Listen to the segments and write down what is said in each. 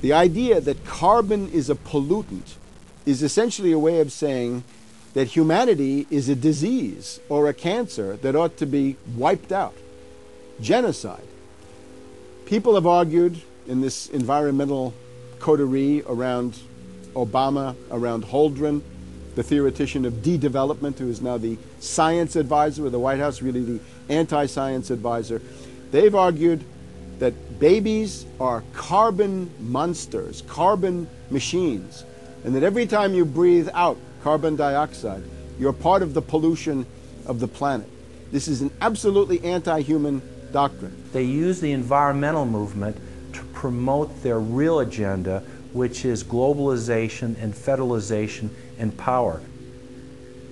The idea that carbon is a pollutant is essentially a way of saying that humanity is a disease or a cancer that ought to be wiped out. Genocide. People have argued in this environmental coterie around Obama, around Holdren, the theoretician of de-development, who is now the science advisor of the White House, really the anti-science advisor. They've argued that babies are carbon monsters, carbon machines, and that every time you breathe out carbon dioxide, you're part of the pollution of the planet. This is an absolutely anti-human doctrine. They use the environmental movement to promote their real agenda, which is globalization and federalization and power.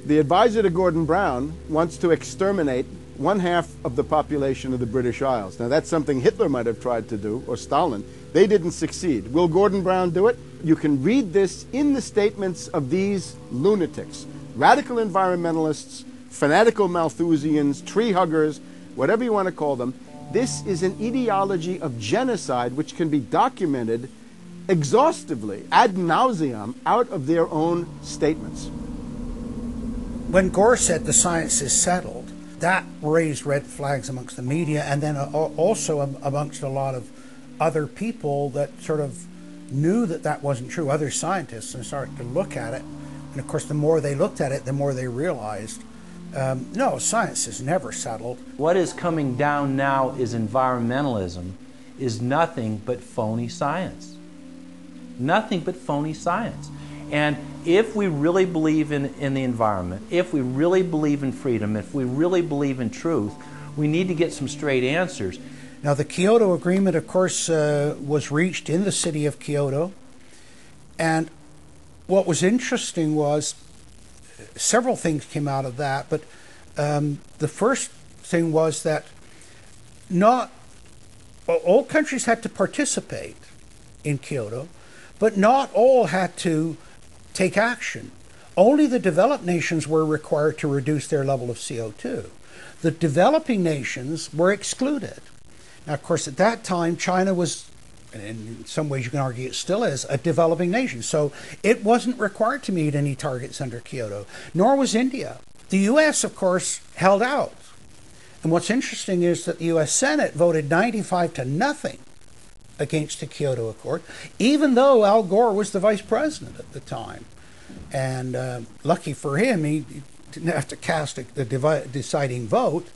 The advisor to Gordon Brown wants to exterminate 1/2 of the population of the British Isles. Now that's something Hitler might have tried to do, or Stalin. They didn't succeed. Will Gordon Brown do it? You can read this in the statements of these lunatics, radical environmentalists, fanatical Malthusians, tree huggers, whatever you want to call them. This is an ideology of genocide which can be documented exhaustively, ad nauseum, out of their own statements. When Gore said the science is settled, that raised red flags amongst the media, and then also amongst a lot of other people that sort of knew that that wasn't true, other scientists, and started to look at it. And of course, the more they looked at it, the more they realized, no, science is never settled. What is coming down now is environmentalism, is nothing but phony science. Nothing but phony science. And if we really believe in the environment, if we really believe in freedom, if we really believe in truth, we need to get some straight answers. Now, the Kyoto Agreement, of course, was reached in the city of Kyoto. And what was interesting was several things came out of that. But the first thing was that not all countries had to participate in Kyoto, but not all had to take action. Only the developed nations were required to reduce their level of CO2. The developing nations were excluded. Now, of course, at that time, China was, and in some ways you can argue it still is, a developing nation. So it wasn't required to meet any targets under Kyoto, nor was India. The U.S., of course, held out. And what's interesting is that the U.S. Senate voted 95-0 against the Kyoto Accord, even though Al Gore was the vice president at the time. And lucky for him, he didn't have to cast the deciding vote.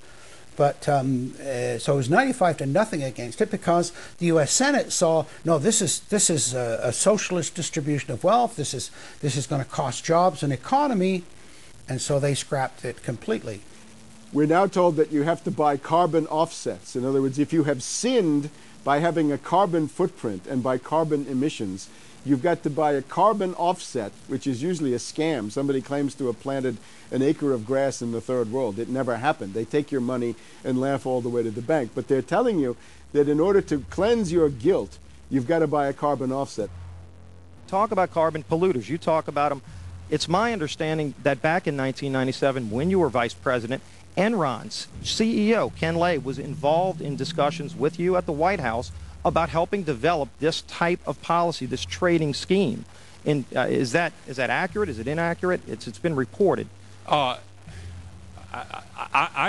But so it was 95-0 against it, because the U.S. Senate saw, no, this is a socialist distribution of wealth. This is going to cost jobs and economy, and so they scrapped it completely. We're now told that you have to buy carbon offsets. In other words, if you have sinned by having a carbon footprint and by carbon emissions, you've got to buy a carbon offset, which is usually a scam. Somebody claims to have planted an acre of grass in the third world. It never happened. They take your money and laugh all the way to the bank. But they're telling you that in order to cleanse your guilt, you've got to buy a carbon offset. Talk about carbon polluters. You talk about them. It's my understanding that back in 1997, when you were vice president, Enron's CEO, Ken Lay, was involved in discussions with you at the White House about helping develop this type of policy, this trading scheme. And is that accurate? Is it inaccurate? It's been reported. I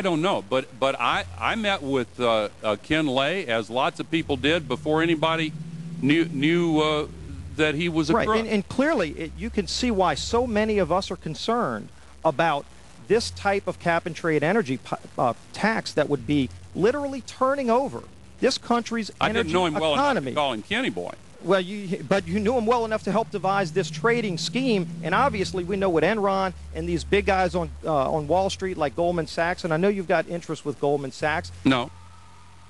don't know, but I met with Ken Lay, as lots of people did, before anybody knew that he was a crook. Right, and clearly you can see why so many of us are concerned about this type of cap-and-trade energy tax that would be literally turning over this country's energy economy. I didn't know him well enough to call him Kenny Boy. Well, but you knew him well enough to help devise this trading scheme, and obviously we know what Enron and these big guys on Wall Street like Goldman Sachs, and I know you've got interest with Goldman Sachs. No.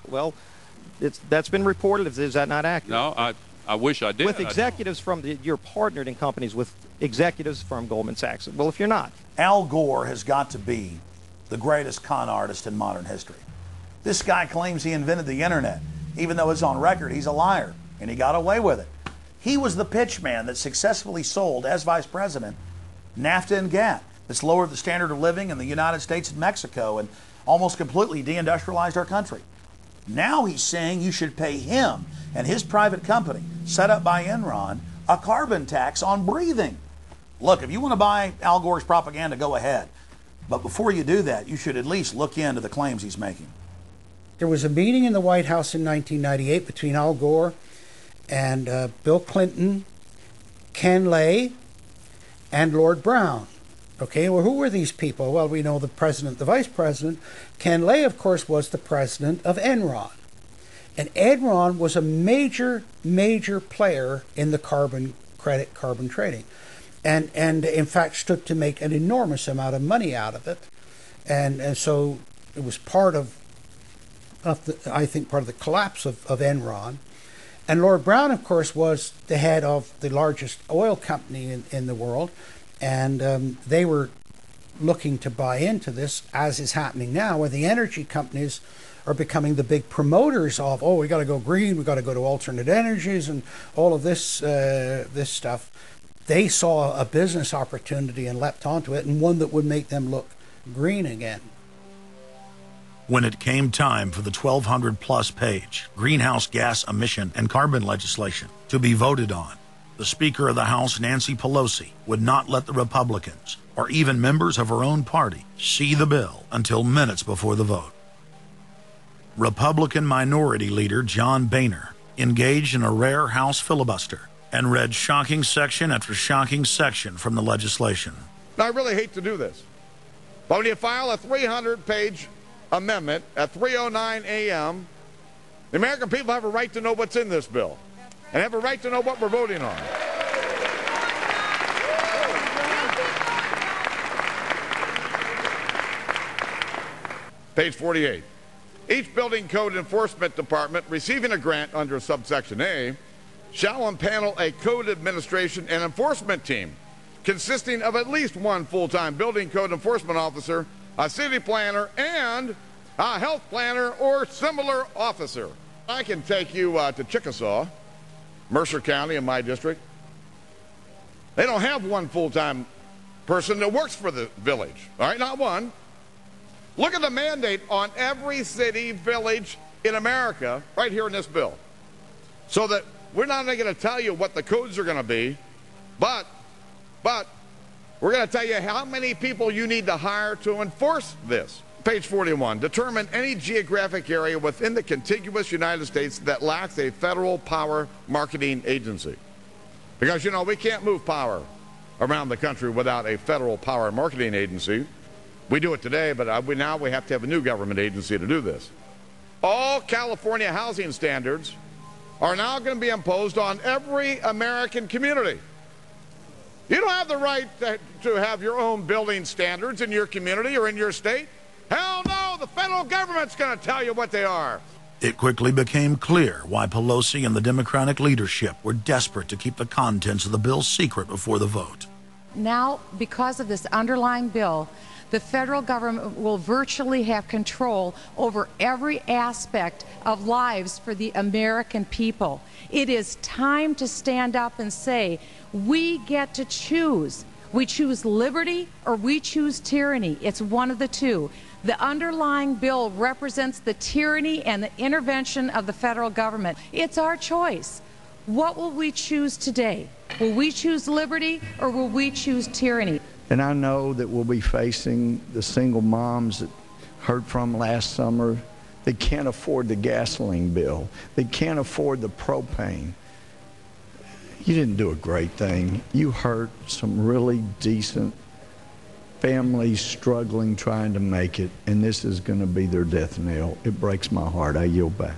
Well, that's been reported. Is that not accurate? No, I wish I did. With executives you're partnered in companies with executives from Goldman Sachs. Well, if you're not. Al Gore has got to be the greatest con artist in modern history. This guy claims he invented the internet, even though it's on record he's a liar, and he got away with it. He was the pitch man that successfully sold, as vice president, NAFTA and GATT. That's lowered the standard of living in the United States and Mexico and almost completely deindustrialized our country. Now he's saying you should pay him and his private company, set up by Enron, a carbon tax on breathing. Look, if you want to buy Al Gore's propaganda, go ahead. But before you do that, you should at least look into the claims he's making. There was a meeting in the White House in 1998 between Al Gore and Bill Clinton, Ken Lay, and Lord Brown. Okay, well, who were these people? Well, we know the president, the vice president. Ken Lay, of course, was the president of Enron. And Enron was a major, major player in the carbon credit, carbon trading. And in fact, stood to make an enormous amount of money out of it. And so it was part of I think, part of the collapse of Enron. And Lord Brown, of course, was the head of the largest oil company in the world. And they were looking to buy into this, as is happening now, where the energy companies are becoming the big promoters of, oh, we got to go green, we got to go to alternate energies, and all of this this stuff. They saw a business opportunity and leapt onto it, and one that would make them look green again. When it came time for the 1,200-plus page greenhouse gas emission and carbon legislation to be voted on, the Speaker of the House, Nancy Pelosi, would not let the Republicans, or even members of her own party, see the bill until minutes before the vote. Republican Minority Leader John Boehner engaged in a rare House filibuster and read shocking section after shocking section from the legislation. Now, I really hate to do this, but when you file a 300-page amendment at 3:09 a.m., the American people have a right to know what's in this bill and have a right to know what we're voting on. Page 48. Each building code enforcement department receiving a grant under subsection A shall impanel a code administration and enforcement team consisting of at least one full-time building code enforcement officer, a city planner, and a health planner or similar officer. I can take you to Chickasaw, Mercer County in my district. They don't have one full-time person that works for the village, all right, not one. Look at the mandate on every city, village in America right here in this bill. So that we're not only going to tell you what the codes are going to be, but we're going to tell you how many people you need to hire to enforce this. Page 41, determine any geographic area within the contiguous United States that lacks a federal power marketing agency. Because, you know, we can't move power around the country without a federal power marketing agency. We do it today, but now we have to have a new government agency to do this. All California housing standards are now going to be imposed on every American community. You don't have the right to have your own building standards in your community or in your state. Hell no, the federal government's going to tell you what they are. It quickly became clear why Pelosi and the Democratic leadership were desperate to keep the contents of the bill secret before the vote. Now, because of this underlying bill, the federal government will virtually have control over every aspect of lives for the American people. It is time to stand up and say, we get to choose. We choose liberty or we choose tyranny. It's one of the two. The underlying bill represents the tyranny and the intervention of the federal government. It's our choice. What will we choose today? Will we choose liberty or will we choose tyranny? And I know that we'll be facing the single moms that heard from last summer. They can't afford the gasoline bill. They can't afford the propane. You didn't do a great thing. You hurt some really decent families struggling, trying to make it, and this is going to be their death knell. It breaks my heart. I yield back.